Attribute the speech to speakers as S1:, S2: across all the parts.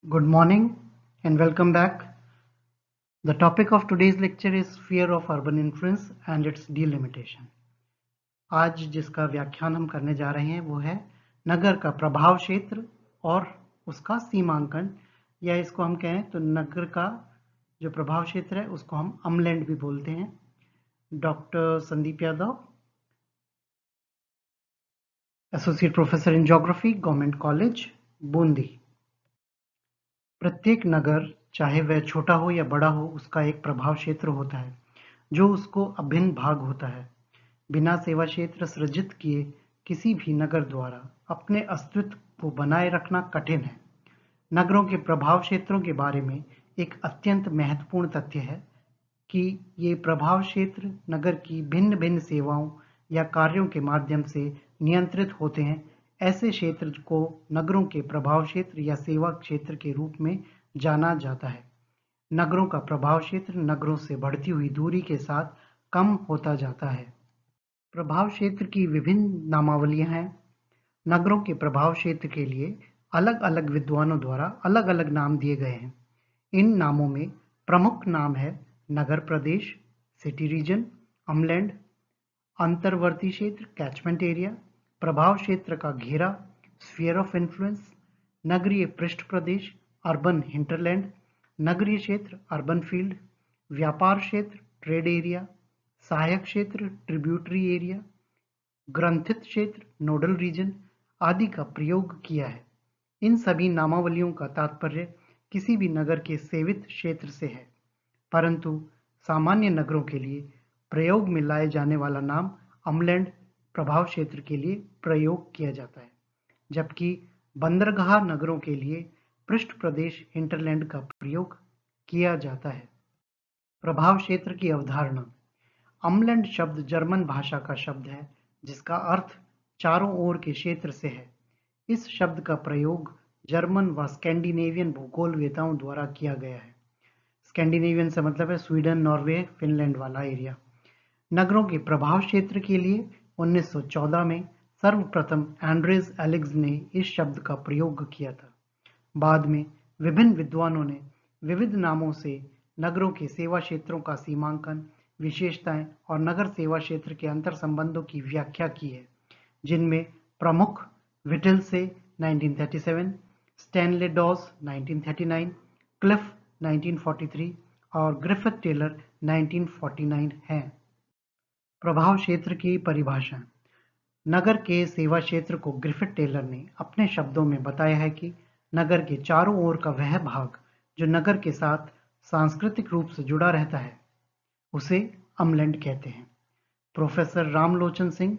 S1: Good morning and welcome back. The topic of today's lecture is fear of urban influence and its delimitation. आज जिसका व्याख्यान हम करने जा रहे हैं वो है नगर का प्रभाव क्षेत्र और उसका सीमांकन, या इसको हम कहें तो नगर का जो प्रभाव क्षेत्र है उसको हम अमलैंड भी बोलते हैं। Doctor Sandeep Yadav, associate professor in geography, government college Bundi. प्रत्येक नगर, चाहे वह छोटा हो या बड़ा हो, उसका एक प्रभाव क्षेत्र होता है जो उसको अभिन्न भाग होता है। बिना सेवा क्षेत्र सृजित किए किसी भी नगर द्वारा अपने अस्तित्व को बनाए रखना कठिन है। नगरों के प्रभाव क्षेत्रों के बारे में एक अत्यंत महत्वपूर्ण तथ्य है कि ये प्रभाव क्षेत्र नगर की भिन्न भिन्न सेवाओं या कार्यों के माध्यम से नियंत्रित होते हैं। ऐसे क्षेत्र को नगरों के प्रभाव क्षेत्र या सेवा क्षेत्र के रूप में जाना जाता है। नगरों का प्रभाव क्षेत्र नगरों से बढ़ती हुई दूरी के साथ कम होता जाता है। प्रभाव क्षेत्र की विभिन्न नामावलियां हैं। नगरों के प्रभाव क्षेत्र के लिए अलग अलग विद्वानों द्वारा अलग अलग नाम दिए गए हैं। इन नामों में प्रमुख नाम है नगर प्रदेश, सिटी रीजन, अमलैंड, अंतर्वर्ती क्षेत्र, कैचमेंट एरिया, प्रभाव क्षेत्र का घेरा, स्फीयर ऑफ इन्फ्लुएंस, नगरीय पृष्ठ प्रदेश, अर्बन हिंटरलैंड, नगरीय क्षेत्र, अर्बन फील्ड, व्यापार क्षेत्र, ट्रेड एरिया, सहायक क्षेत्र, ट्रिब्यूटरी एरिया, ग्रंथित क्षेत्र, नोडल रीजन आदि का प्रयोग किया है। इन सभी नामावलियों का तात्पर्य किसी भी नगर के सेवित क्षेत्र से है, परंतु सामान्य नगरों के लिए प्रयोग में लाए जाने वाला नाम अमलैंड प्रभाव क्षेत्र के लिए प्रयोग किया जाता है, जबकि बंदरगाह नगरों के लिए पृष्ठ प्रदेश हिंटरलैंड का प्रयोग किया जाता है। प्रभाव क्षेत्र की अवधारणा। अमलैंड शब्द जर्मन भाषा का शब्द है जिसका अर्थ चारों ओर के क्षेत्र से है। इस शब्द का प्रयोग जर्मन व स्कैंडिनेवियन भूगोलवेताओं द्वारा किया गया है। स्कैंडिनेवियन से मतलब है स्वीडन, नॉर्वे, फिनलैंड वाला एरिया। नगरों के प्रभाव क्षेत्र के लिए 1914 में सर्वप्रथम एंड्रेज एलिग्स ने इस शब्द का प्रयोग किया था। बाद में विभिन्न विद्वानों ने विविध नामों से नगरों के सेवा क्षेत्रों का सीमांकन, विशेषताएं और नगर सेवा क्षेत्र के अंतर संबंधों की व्याख्या की है, जिनमें प्रमुख विटिल से 1937, स्टैनले डॉस 1939, क्लिफ 1943 और ग्रिफिथ टेलर 1949 हैं। प्रभाव क्षेत्र की परिभाषा। नगर के सेवा क्षेत्र को ग्रिफिथ टेलर ने अपने शब्दों में बताया है कि नगर के चारों ओर का वह भाग जो नगर के साथ सांस्कृतिक रूप से जुड़ा रहता है उसे अमलैंड कहते हैं। प्रोफेसर रामलोचन सिंह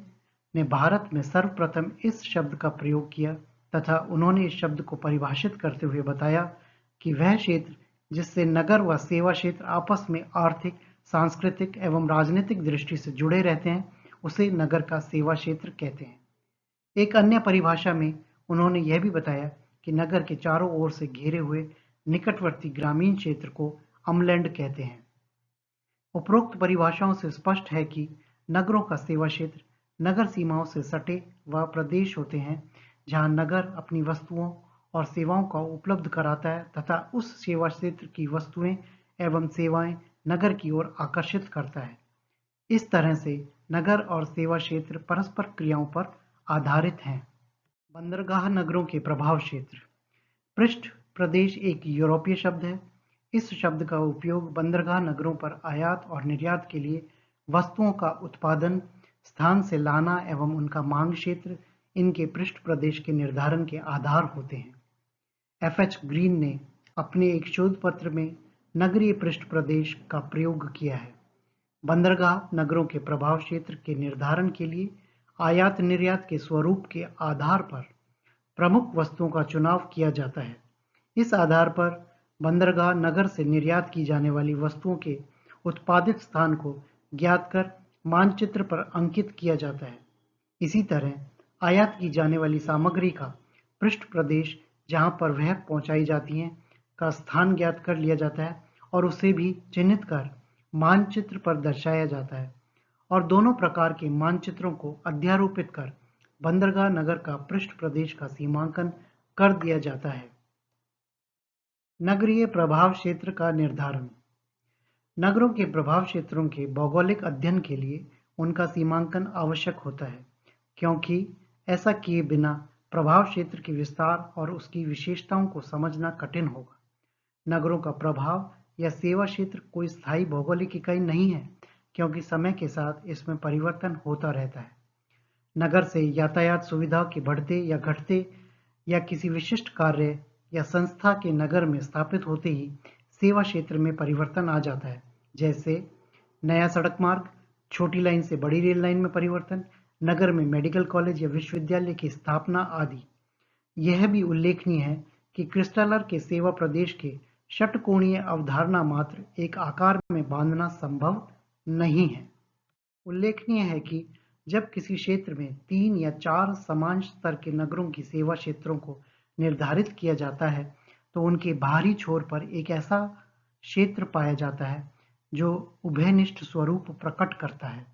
S1: ने भारत में सर्वप्रथम इस शब्द का प्रयोग किया तथा उन्होंने इस शब्द को परिभाषित करते हुए बताया कि वह क्षेत्र जिससे नगर व सेवा क्षेत्र आपस में आर्थिक, सांस्कृतिक एवं राजनीतिक दृष्टि से जुड़े रहते हैं उसे नगर का सेवा क्षेत्र कहते हैं। एक अन्य परिभाषा में उन्होंने यह भी बताया कि नगर के चारों ओर से घेरे हुए निकटवर्ती ग्रामीण क्षेत्र को अमलैंड कहते हैं। उपरोक्त परिभाषाओं से स्पष्ट है कि नगरों का सेवा क्षेत्र नगर सीमाओं से सटे वह प्रदेश होते हैं जहां नगर अपनी वस्तुओं और सेवाओं का उपलब्ध कराता है तथा उस सेवा क्षेत्र की वस्तुएं एवं सेवाएं नगर की ओर आकर्षित करता है। इस तरह से नगर और सेवा क्षेत्र परस्पर क्रियाओं पर आधारित हैं। बंदरगाह नगरों के प्रभाव क्षेत्र। पृष्ठ प्रदेश एक यूरोपीय शब्द है। इस शब्द का उपयोग बंदरगाह नगरों पर आयात और निर्यात के लिए वस्तुओं का उत्पादन स्थान से लाना एवं उनका मांग क्षेत्र इनके पृष्ठ प्रदेश के निर्धारण के आधार होते हैं। एफ.एच. ग्रीन ने अपने एक शोध पत्र में नगरीय पृष्ठ प्रदेश का प्रयोग किया है। बंदरगाह नगरों के प्रभाव क्षेत्र के निर्धारण के लिए आयात निर्यात के स्वरूप के आधार पर प्रमुख वस्तुओं का चुनाव किया जाता है। इस आधार पर बंदरगाह नगर से निर्यात की जाने वाली वस्तुओं के उत्पादित स्थान को ज्ञात कर मानचित्र पर अंकित किया जाता है। इसी तरह आयात की जाने वाली सामग्री का पृष्ठ प्रदेश जहां पर वह पहुंचाई जाती है का स्थान ज्ञात कर लिया जाता है और उसे भी चिन्हित कर मानचित्र पर दर्शाया जाता है और दोनों प्रकार के मानचित्रों को अध्यारोपित कर बंदरगाह नगर का पृष्ठ प्रदेश का सीमांकन कर दिया जाता है। नगरीय प्रभाव क्षेत्र का निर्धारण। नगरों के प्रभाव क्षेत्रों के भौगोलिक अध्ययन के लिए उनका सीमांकन आवश्यक होता है, क्योंकि ऐसा किए बिना प्रभाव क्षेत्र के विस्तार और उसकी विशेषताओं को समझना कठिन होगा। नगरों का प्रभाव या सेवा क्षेत्र कोई स्थायी भौगोलिक इकाई नहीं है, क्योंकि समय के साथ इसमें परिवर्तन होता रहता है। नगर से यातायात सुविधा के बढ़ते या घटते या किसी विशिष्ट कार्य या संस्था के नगर में स्थापित होते ही सेवा क्षेत्र में परिवर्तन आ जाता है, जैसे नया सड़क मार्ग, छोटी लाइन से बड़ी रेल लाइन में परिवर्तन, नगर में मेडिकल कॉलेज या विश्वविद्यालय की स्थापना आदि। यह भी उल्लेखनीय है कि क्रिस्टलर के सेवा प्रदेश के षटकोणीय अवधारणा मात्र एक आकार में बांधना संभव नहीं है। उल्लेखनीय है कि जब किसी क्षेत्र में 3 या 4 समान स्तर के नगरों की सेवा क्षेत्रों को निर्धारित किया जाता है, तो उनके बाहरी छोर पर एक ऐसा क्षेत्र पाया जाता है जो उभयनिष्ठ स्वरूप प्रकट करता है।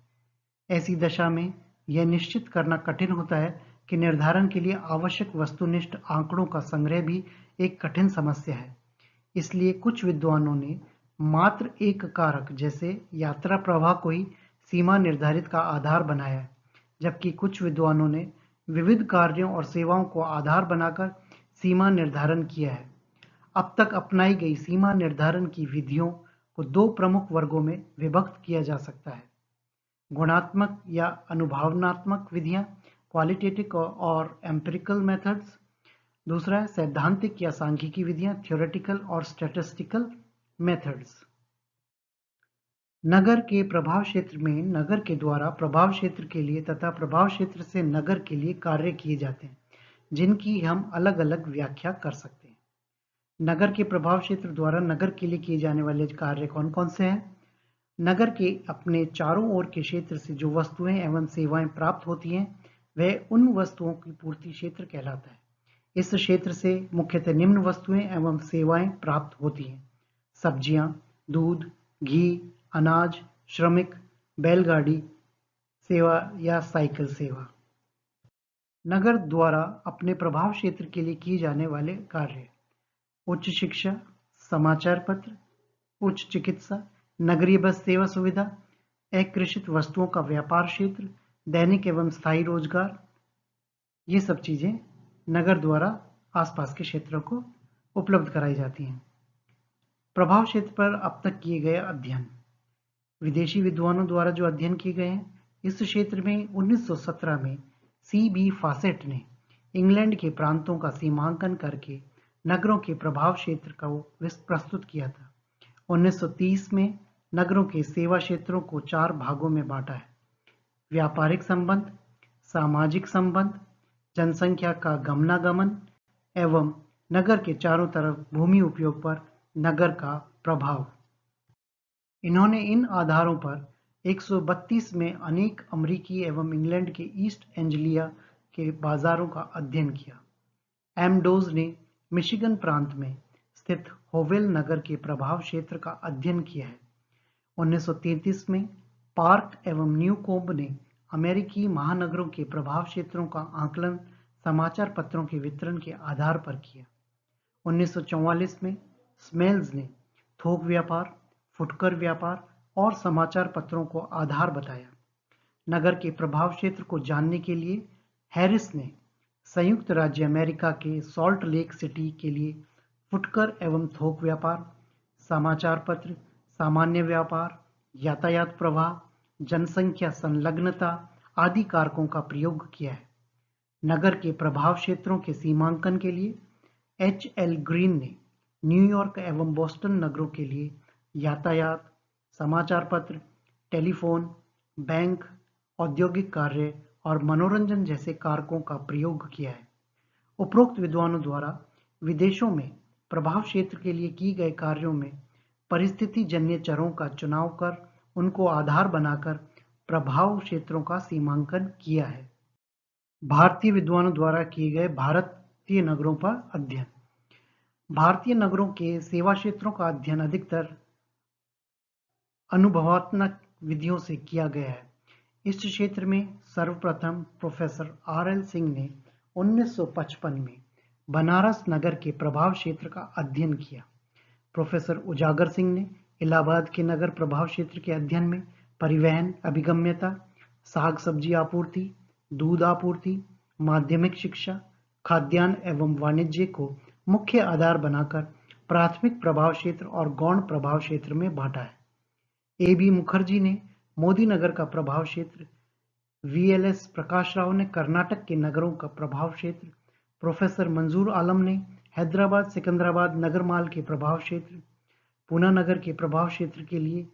S1: ऐसी दशा में यह निश्चित करना कठिन होता है कि निर्धारण के लिए आवश्यक वस्तुनिष्ठ आंकड़ों का संग्रह भी एक कठिन समस्या है। इसलिए कुछ विद्वानों ने मात्र एक कारक जैसे यात्रा प्रवाह को ही सीमा निर्धारित का आधार बनाया है, जबकि कुछ विद्वानों ने विविध कार्यों और सेवाओं को आधार बनाकर सीमा निर्धारण किया है। अब तक अपनाई गई सीमा निर्धारण की विधियों को 2 प्रमुख वर्गों में विभक्त किया जा सकता है: गुणात्मक या अनुभवनात्मक विधियां, क्वालिटेटिव और एम्पिरिकल मेथड्स। दूसरा है सैद्धांतिक या सांख्यिकी विधियां, थ्योरेटिकल और स्टैटिस्टिकल मेथड्स। नगर के प्रभाव क्षेत्र में नगर के द्वारा प्रभाव क्षेत्र के लिए तथा प्रभाव क्षेत्र से नगर के लिए कार्य किए जाते हैं, जिनकी हम अलग-अलग व्याख्या कर सकते हैं। नगर के प्रभाव क्षेत्र द्वारा नगर के लिए किए जाने वाले कार्य कौन-कौन से हैं? नगर के अपने चारों ओर के क्षेत्र से जो वस्तुएं एवं सेवाएं प्राप्त होती हैं, वह उन वस्तुओं की पूर्ति क्षेत्र कहलाता है। इस क्षेत्र से मुख्यतः निम्न वस्तुएं एवं सेवाएं प्राप्त होती हैं: सब्जियां, दूध, घी, अनाज, श्रमिक, बैलगाड़ी सेवा या साइकिल सेवा। नगर द्वारा अपने प्रभाव क्षेत्र के लिए किए जाने वाले कार्य: उच्च शिक्षा, समाचार पत्र, उच्च चिकित्सा, नगरीय बस सेवा सुविधा, अकृषित वस्तुओं का व्यापार क्षेत्र, दैनिक एवं स्थायी रोजगार। ये सब चीजें नगर द्वारा आसपास के क्षेत्रों को उपलब्ध कराई जाती हैं। प्रभाव क्षेत्र पर अब तक किए गए अध्ययन। विदेशी विद्वानों द्वारा जो अध्ययन किए गए हैं, इस क्षेत्र में 1917 में C.B. फॉसेट ने इंग्लैंड के प्रांतों का सीमांकन करके नगरों के प्रभाव क्षेत्र को प्रस्तुत किया था। 1930 में नगरों के सेवा क्षेत्रों को 4 भागों में बांटा है: व्यापारिक संबंध, सामाजिक संबंध, जनसंख्या का गमनागमन एवं नगर के चारों तरफ भूमि उपयोग पर नगर का प्रभाव। इन्होंने इन आधारों पर 132 में अनेक अमेरिकी एवं इंग्लैंड के ईस्ट एंग्लिया के बाजारों का अध्ययन किया। एमडोज ने मिशिगन प्रांत में स्थित होवेल नगर के प्रभाव क्षेत्र का अध्ययन किया है। 1933 में पार्क एवं न्यूकोम्ब ने अमेरिकी महानगरों के प्रभाव क्षेत्रों का आकलन समाचार पत्रों के वितरण के आधार पर किया। 1944 में स्मेल्स ने थोक व्यापार, फुटकर व्यापार और समाचार पत्रों को आधार बताया। नगर के प्रभाव क्षेत्र को जानने के लिए हैरिस ने संयुक्त राज्य अमेरिका के सॉल्ट लेक सिटी के लिए फुटकर एवं थोक व्यापार, समाचार पत्र, सामान्य व्यापार, यातायात प्रवाह, जनसंख्या संलग्नता आदि कारकों का प्रयोग किया है। नगर के प्रभाव क्षेत्रों के सीमांकन के लिए H.L. ग्रीन ने न्यूयॉर्क एवं बोस्टन नगरों के लिए यातायात, समाचार पत्र, टेलीफोन, बैंक, औद्योगिक कार्य और मनोरंजन जैसे कारकों का प्रयोग किया है। उपरोक्त विद्वानों द्वारा विदेशों में प्रभाव क्षेत्र के लिए किए गए कार्यों में परिस्थिति जन्य चरों का चुनाव कर उनको आधार बनाकर प्रभाव क्षेत्रों का सीमांकन किया है। भारतीय विद्वानों द्वारा किए गए भारतीय नगरों पर अध्ययन। भारतीय नगरों के सेवा क्षेत्रों का अध्ययन अधिकतर अनुभवात्मक विधियों से किया गया है। इस क्षेत्र में सर्वप्रथम प्रोफेसर R.L. सिंह ने 1955 में बनारस नगर के प्रभाव क्षेत्र का अध्ययन किया। प्रोफेसर उजागर सिंह ने इलाहाबाद के नगर प्रभाव क्षेत्र के अध्ययन में परिवहन, अभिगम्यता, साग सब्जी आपूर्ति, दूध आपूर्ति, माध्यमिक शिक्षा, खाद्यान्न एवं वाणिज्य को मुख्य आधार बनाकर प्राथमिक प्रभाव क्षेत्र और गौण प्रभाव क्षेत्र में बांटा है। A.B. मुखर्जी ने मोदी नगर का प्रभाव क्षेत्र, VLS प्रकाश राव ने कर्नाटक के नगरों का प्रभाव क्षेत्र, प्रोफेसर मंजूर आलम ने हैदराबाद सिकंदराबाद नगरमाल के प्रभाव क्षेत्र, पूना नगर के प्रभाव क्षेत्र के लिए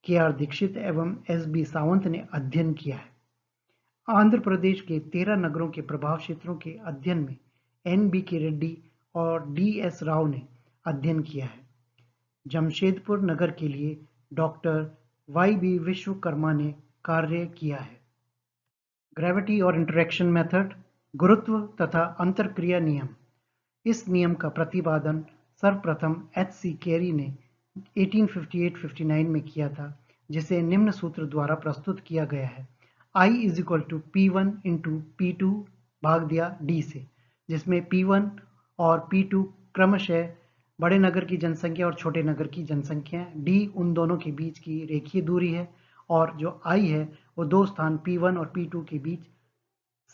S1: KR दीक्षित एवं SB सावंत ने अध्ययन किया है। आंध्र प्रदेश के 13 नगरों के प्रभाव क्षेत्रों के अध्ययन में NBK रेड्डी और DS राव ने अध्ययन किया है। जमशेदपुर नगर के लिए डॉक्टर YB विश्वकर्मा ने कार्य किया है। ग्रेविटी और इंटरेक्शन मेथड, गुरुत्व तथा अंतरक्रिया नियम। इस नियम का प्रतिपादन सर्वप्रथम HC कैरी ने 1858-59 में किया था, जिसे निम्न सूत्र द्वारा प्रस्तुत किया गया है। I = P1 × P2 भाग दिया D से, जिसमें P1 और P2 क्रमशः बड़े नगर की जनसंख्या और छोटे नगर की जनसंख्या है। D उन दोनों के बीच की रेखीय दूरी है और जो I है वो दो स्थान P1 और P2 के बीच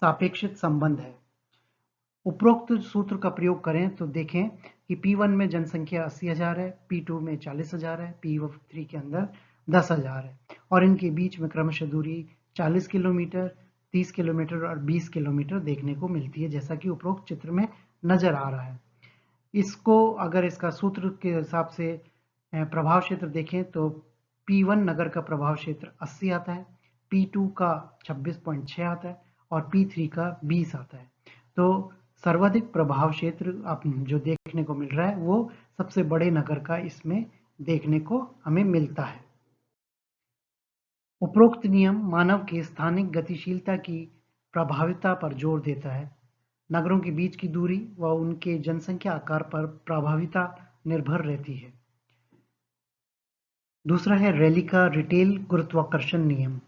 S1: सापेक्षित संबंध है। उपरोक्त सूत्र का प्रयोग करें तो देखें कि P1 में जनसंख्या 80,000 है, P2 में 40,000 है, P3 के अंदर 10,000 है और इनके बीच में क्रमशः दूरी 40 किलोमीटर, 30 किलोमीटर और 20 किलोमीटर देखने को मिलती है, जैसा कि उपरोक्त चित्र में नजर आ रहा है। इसको अगर इसका सूत्र के हिसाब से प्रभाव क्षेत्र देखें तो P1 नगर का प्रभाव क्षेत्र 80 आता है, P2 का 26.6 आता है और P3 का 20 आता है। तो सर्वाधिक प्रभाव क्षेत्र आप जो देखने को मिल रहा है वो सबसे बड़े नगर का इसमें देखने को हमें मिलता है। उपरोक्त नियम मानव के स्थानिक गतिशीलता की प्रभाविता पर जोर देता है। नगरों के बीच की दूरी व उनके जनसंख्या आकार पर प्रभाविता निर्भर रहती है। दूसरा है रैली का रिटेल गुरुत्वाकर्षण नियम।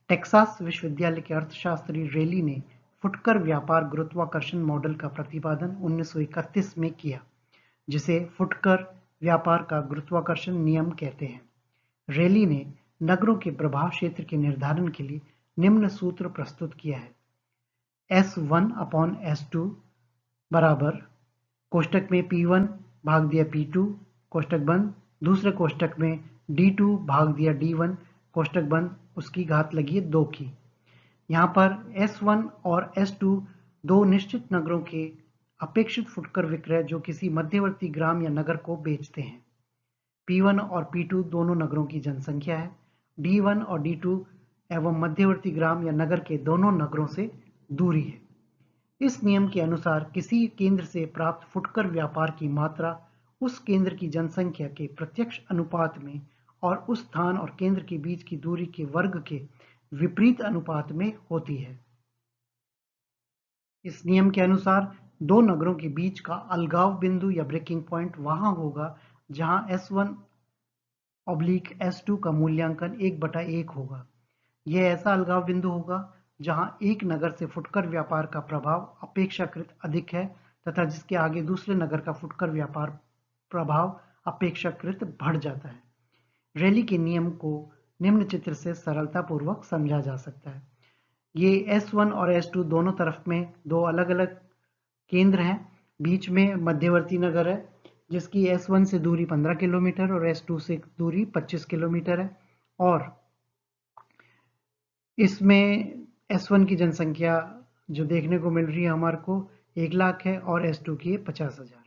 S1: टेक्सास विश्वविद्यालय के अर्थशास्त्री रैली ने फुटकर व्यापार गुरुत्वाकर्षण मॉडल का प्रतिपादन 1931 में किया, जिसे फुटकर व्यापार का गुरुत्वाकर्षण नियम कहते हैं। रैली ने नगरों के प्रभाव क्षेत्र के निर्धारण के लिए निम्न सूत्र प्रस्तुत किया है। S1/S2 बराबर कोष्टक में P1 भाग दिया P2 कोष्टक बंद, दूसरे कोष्टक में D2 भाग दिया D1 कोष्टक बंद, उसकी घात लगी है 2 की। यहाँ पर S1 और S2 दो निश्चित नगरों के अपेक्षित फुटकर विक्रय जो किसी मध्यवर्ती ग्राम या नगर को बेचते हैं। P1 और P2 दोनों नगरों की जनसंख्या है। D1 और D2 एवं मध्यवर्ती ग्राम या नगर के दोनों नगरों से दूरी है। इस नियम के अनुसार किसी केंद्र से प्राप्त फुटकर व्यापार की मात्रा उस केंद्र की जनसंख्या के प्रत्यक्ष अनुपात में और उस स्थान और केंद्र के बीच की दूरी के वर्ग के विपरीत अनुपात में होती है। इस नियम के अनुसार दो नगरों के बीच का अलगाव बिंदु या ब्रेकिंग पॉइंट वहां होगा जहां S1/S2 का मूल्यांकन 1/1 होगा। यह ऐसा अलगाव बिंदु होगा जहां एक नगर से फुटकर व्यापार का प्रभाव अपेक्षाकृत अधिक है तथा जिसके आगे दूसरे नगर का फुटकर व्यापार प्रभाव अपेक्षाकृत बढ़ जाता है। रैली के नियम को निम्न चित्र से सरलतापूर्वक समझा जा सकता है। ये S1 और S2 दोनों तरफ में दो अलग अलग केंद्र हैं, बीच में मध्यवर्ती नगर है जिसकी S1 से दूरी 15 किलोमीटर और S2 से दूरी 25 किलोमीटर है और इसमें S1 की जनसंख्या जो देखने को मिल रही है हमारे को 1 लाख है और S2 की 50,000।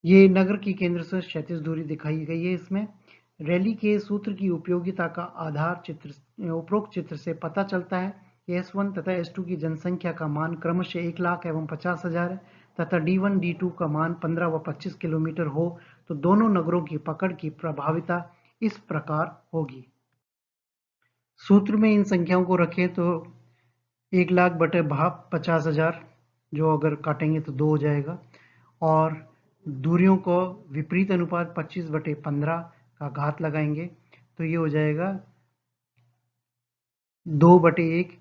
S1: ये नगर की केंद्र से क्षैतिज दूरी दिखाई गई है। इसमें रैली के सूत्र की उपयोगिता का आधार चित्र उपरोक्त चित्र से पता चलता है कि S1 तथा S2 की जनसंख्या का मान क्रमशः 1 लाख एवं 50,000 है तथा D1 D2 का मान 15 व 25 किलोमीटर हो तो दोनों नगरों की पकड़ की प्रभाविता इस प्रकार होगी। सूत्र में इन संख्याओं को रखें तो 1 लाख बटे भाग 50,000 जो अगर काटेंगे तो 2 हो जाएगा और दूरियों को विपरीत अनुपात 25/15 का घात लगाएंगे तो ये हो जाएगा 2/1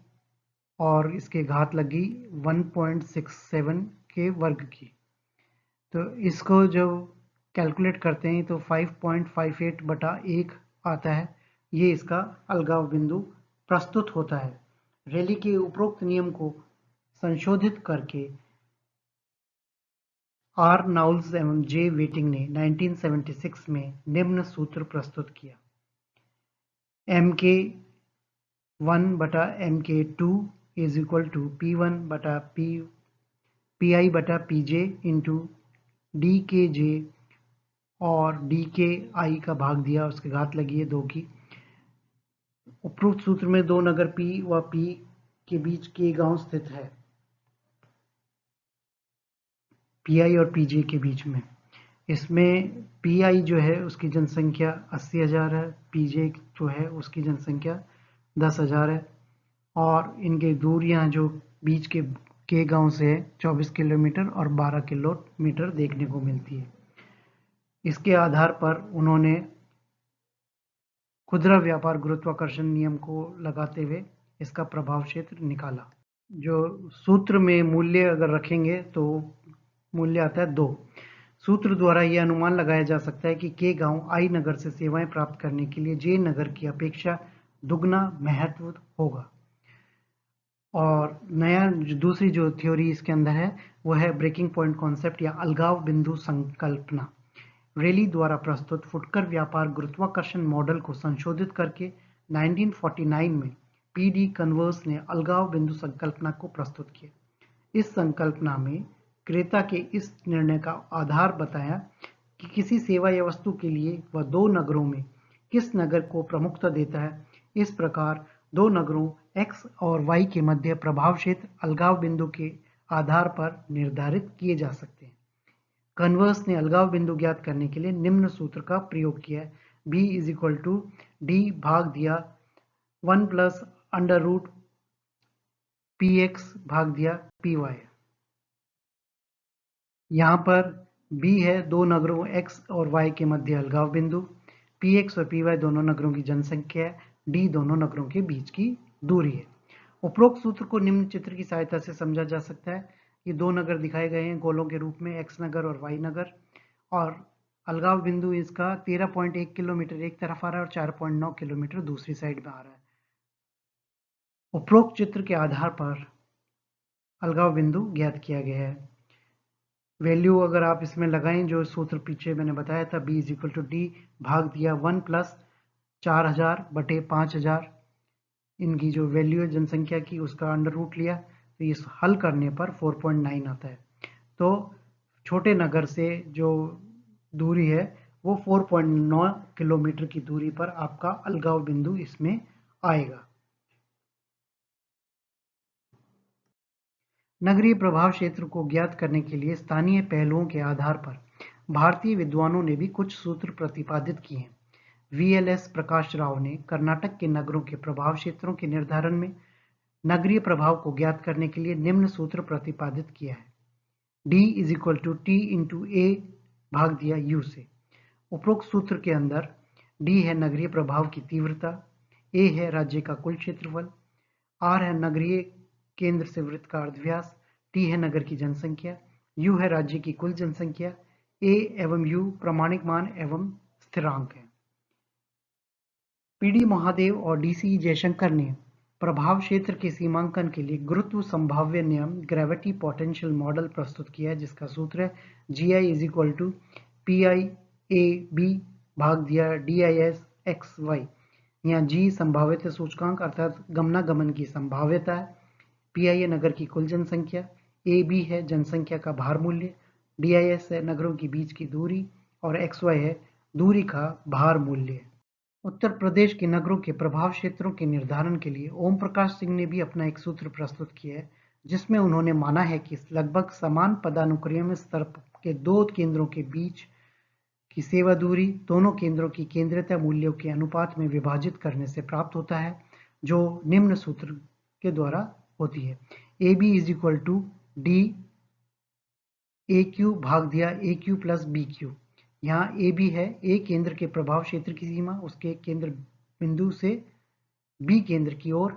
S1: और इसके घात लगी 1.67 के वर्ग की। तो इसको जब कैलकुलेट करते हैं तो 5.58 बटा 1 आता है। ये इसका अलगाव बिंदु प्रस्तुत होता है। रैली के उपरोक्त नियम को संशोधित करके आर नाउल्स एवं जे वेटिंग ने 1976 में निम्न सूत्र प्रस्तुत किया। mk1 बटा mk2 is equal to p1 बटा pi बटा pj इंटू dkj और dki का भाग दिया, उसके घात लगी है 2 की। उपरोक्त सूत्र में दो नगर p व p के बीच के गांव स्थित है, पी और pj के बीच में। इसमें पी जो है उसकी जनसंख्या 80,000 है, पीजे जो है उसकी जनसंख्या 10,000 है और इनके दूरियां जो बीच के गांव से है 24 किलोमीटर और 12 किलोमीटर देखने को मिलती है। इसके आधार पर उन्होंने खुदरा व्यापार गुरुत्वाकर्षण नियम को लगाते हुए इसका प्रभाव क्षेत्र निकाला। जो सूत्र में मूल्य अगर रखेंगे तो मूल्य आता है 2। सूत्र द्वारा यह अनुमान लगाया जा सकता है कि के गांव आई नगर से सेवाएं प्राप्त करने के लिए जे नगर की अपेक्षा दुगना महत्व होगा। और नया दूसरी जो थ्योरी इसके अंदर है वो है ब्रेकिंग पॉइंट कॉन्सेप्ट या अलगाव बिंदु संकल्पना। रेली द्वारा प्रस्तुत फुटकर व्यापार गुरुत्वाकर्षण मॉडल को संशोधित करके 1949 में पीडी कन्वर्स ने अलगाव बिंदु संकल्पना को प्रस्तुत किया। इस संकल्पना में क्रेता के इस निर्णय का आधार बताया कि किसी सेवा या वस्तु के लिए वह दो नगरों में किस नगर को प्रमुखता देता है। इस प्रकार दो नगरों x और y के मध्य प्रभाव क्षेत्र अलगाव बिंदु के आधार पर निर्धारित किए जा सकते हैं। कन्वर्स ने अलगाव बिंदु ज्ञात करने के लिए निम्न सूत्र का प्रयोग किया है। b is equal to d भाग दिया 1 प्लस अंडर रूट px भाग दिया py। यहाँ पर b है दो नगरों x और y के मध्य अलगाव बिंदु, px और py दोनों नगरों की जनसंख्या है, d दोनों नगरों के बीच की दूरी है। उपरोक्त सूत्र को निम्न चित्र की सहायता से समझा जा सकता है। ये दो नगर दिखाए गए हैं गोलों के रूप में, x नगर और y नगर, और अलगाव बिंदु इसका 13.1 किलोमीटर एक तरफ आ रहा है और 4.9 किलोमीटर दूसरी साइड में आ रहा है। उपरोक्त चित्र के आधार पर अलगाव बिंदु ज्ञात किया गया है। वैल्यू अगर आप इसमें लगाएं जो सूत्र पीछे मैंने बताया था, b is equal to d भाग दिया 1 प्लस 4000 बटे 5000, इनकी जो वैल्यू है जनसंख्या की उसका अंडर रूट लिया, तो इस हल करने पर 4.9 आता है। तो छोटे नगर से जो दूरी है वो 4.9 किलोमीटर की दूरी पर आपका अलगाव बिंदु इसमें आएगा। नगरीय प्रभाव क्षेत्र को ज्ञात करने के लिए स्थानीय पहलुओं के आधार पर भारतीय विद्वानों ने भी कुछ सूत्र प्रतिपादित किए हैं। वीएलएस प्रकाश राव ने कर्नाटक के नगरों के प्रभाव क्षेत्रों के निर्धारण में नगरीय प्रभाव को ज्ञात करने के लिए निम्न सूत्र प्रतिपादित किया है। D is equal to T into A भाग दिया U से। उपरोक्त सूत्र के अंदर D है नगरीय प्रभाव की तीव्रता, A है राज्य का कुल क्षेत्रफल, R है नगरीय केंद्र से वृत्त का अर्धव्यास, T है नगर की जनसंख्या, U है राज्य की कुल जनसंख्या, A एवं U प्रामाणिक मान एवं स्थिरांक है। पीडी महादेव और डीसी जयशंकर ने प्रभाव क्षेत्र के सीमांकन के लिए गुरुत्व संभाव्य नियम ग्रेविटी पोटेंशियल मॉडल प्रस्तुत किया है, जिसका सूत्र है GI is equal to PI/AB भाग दिया DIS/XY। यहाँ G संभाव्यता सूचकांक अर्थात गमनागमन की संभाव्यता है, PI है नगर की कुल जनसंख्या, AB है जनसंख्या का भार मूल्य, DIS है नगरों के बीच की दूरी और XY है दूरी का भार मूल्य। उत्तर प्रदेश के नगरों के प्रभाव क्षेत्रों के निर्धारण के लिए ओम प्रकाश सिंह ने भी अपना एक सूत्र प्रस्तुत किया है, जिसमें उन्होंने माना है कि लगभग समान पदानुक्रम स्तर के दो केंद्रों के बीच की सेवा दूरी दोनों केंद्रों की केंद्रीयता मूल्यों के अनुपात में विभाजित करने से प्राप्त होता है, जो निम्न सूत्र के द्वारा होती है। AB is equal to d AQ भाग दिया AQ प्लस BQ। यहाँ AB है A केंद्र के प्रभाव क्षेत्र की सीमा, उसके केंद्र बिंदु से B केंद्र की ओर,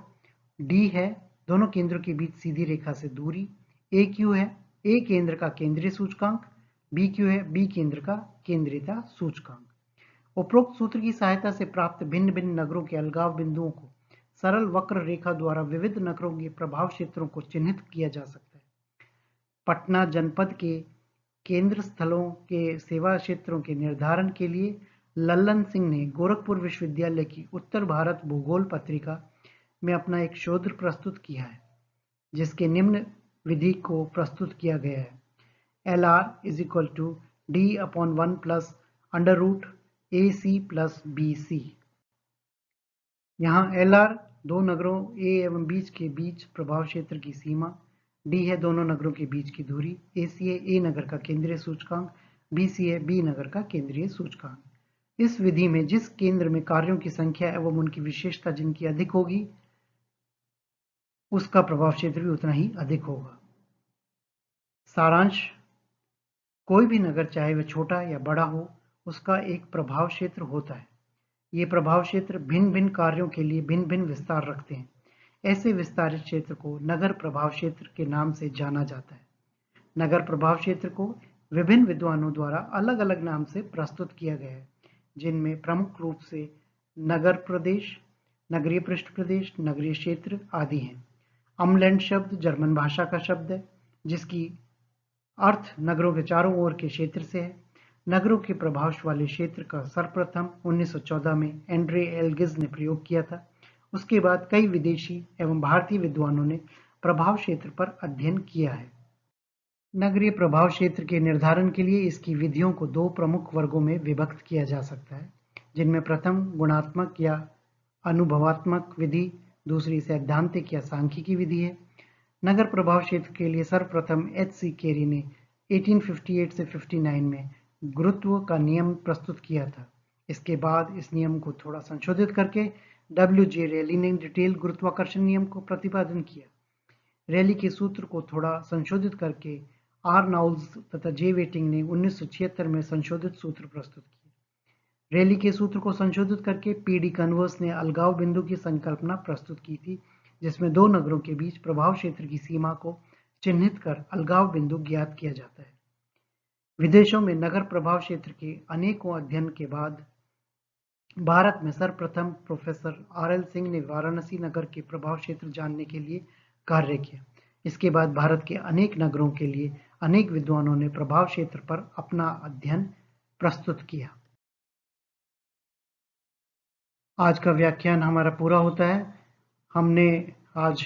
S1: D है दोनों केंद्रों के बीच सीधी रेखा से दूरी, AQ है A केंद्र का केंद्रीय सूचकांक, BQ है बी केंद्र का केंद्रीयता सूचकांक। उपरोक्त सूत्र की सहायता से प्राप्त भिन्न भिन्न नगरों के अलगाव बिंदुओं को सरल वक्र रेखा द्वारा विविध नगरों के प्रभाव क्षेत्रों को चिन्हित किया जा सकता है। पटना जनपद के केंद्र स्थलों के सेवा क्षेत्रों के निर्धारण के लिए लल्लन सिंह ने गोरखपुर विश्वविद्यालय की उत्तर भारत भूगोल पत्रिका में अपना एक शोध प्रस्तुत किया है, जिसके निम्न विधि को प्रस्तुत किया गया है। LR = D/1 + √AC + BC। यहाँ LR दो नगरों A एवं बीच के बीच प्रभाव क्षेत्र की सीमा, D है दोनों नगरों के बीच की दूरी, AC है A नगर का केंद्रीय सूचकांक, BC है B नगर का केंद्रीय सूचकांक। इस विधि में जिस केंद्र में कार्यों की संख्या एवं उनकी विशेषता जिनकी अधिक होगी, उसका प्रभाव क्षेत्र भी उतना ही अधिक होगा। सारांश: कोई भी नगर चाहे वह छोटा या बड़ा हो, उसका एक प्रभाव क्षेत्र होता है। ये प्रभाव क्षेत्र भिन्न भिन्न कार्यों के लिए भिन्न भिन्न विस्तार रखते हैं। ऐसे विस्तारित क्षेत्र को नगर प्रभाव क्षेत्र के नाम से जाना जाता है। नगर प्रभाव क्षेत्र को विभिन्न विद्वानों द्वारा अलग अलग नाम से प्रस्तुत किया गया है, जिनमें प्रमुख रूप से नगर प्रदेश, नगरीय पृष्ठ प्रदेश, नगरीय क्षेत्र आदि हैं। अमलैंड शब्द जर्मन भाषा का शब्द है, जिसकी अर्थ नगरों के चारों ओर के क्षेत्र से है। नगरों के प्रभाव वाले क्षेत्र का सर्वप्रथम 1914 में एंड्रे एल्गिज ने प्रयोग किया था। उसके बाद कई विदेशी एवं भारतीय विद्वानों ने प्रभाव क्षेत्र पर अध्ययन किया है। नगरीय प्रभाव क्षेत्र के निर्धारण के लिए इसकी विधियों को दो प्रमुख वर्गों में विभक्त किया जा सकता है, जिनमें प्रथम गुणात्मक या अनुभवात्मक विधि, दूसरी सैद्धांतिक या सांख्यिकी विधि है। नगर प्रभाव क्षेत्र के लिए सर्वप्रथम H.C. केरी ने 1858 से 59 में गुरुत्व का नियम प्रस्तुत किया था। इसके बाद इस नियम को थोड़ा संशोधित करके W.J. रैली ने डिटेल गुरुत्वाकर्षण नियम को प्रतिपादन किया। रैली के सूत्र को थोड़ा संशोधित करके R. नाउल्स तथा J. वेटिंग ने 1976 में संशोधित सूत्र प्रस्तुत किए। रैली के सूत्र को संशोधित करके P.D. कन्वर्स ने अलगाव बिंदु की संकल्पना प्रस्तुत की थी, जिसमें दो नगरों के बीच प्रभाव क्षेत्र की सीमा को चिन्हित कर अलगाव बिंदु ज्ञात किया जाता है। विदेशों में नगर प्रभाव क्षेत्र के अनेकों अध्ययन के बाद भारत में सर्वप्रथम प्रोफेसर R.L. सिंह ने वाराणसी नगर के प्रभाव क्षेत्र जानने के लिए कार्य किया। इसके बाद भारत के अनेक नगरों के लिए अनेक विद्वानों ने प्रभाव क्षेत्र पर अपना अध्ययन प्रस्तुत किया। आज का व्याख्यान हमारा पूरा होता है। हमने आज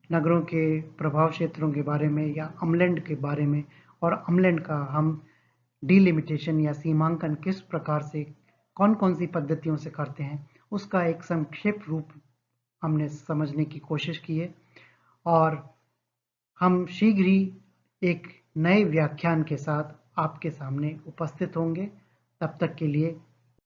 S1: नगरों के प्रभाव क्षेत्रों के बारे में या अमलैंड के बारे में और अमलैंड का हम डिलिमिटेशन या सीमांकन किस प्रकार से कौन कौन सी पद्धतियों से करते हैं, उसका एक संक्षिप्त रूप हमने समझने की कोशिश की है। और हम शीघ्र ही एक नए व्याख्यान के साथ आपके सामने उपस्थित होंगे। तब तक के लिए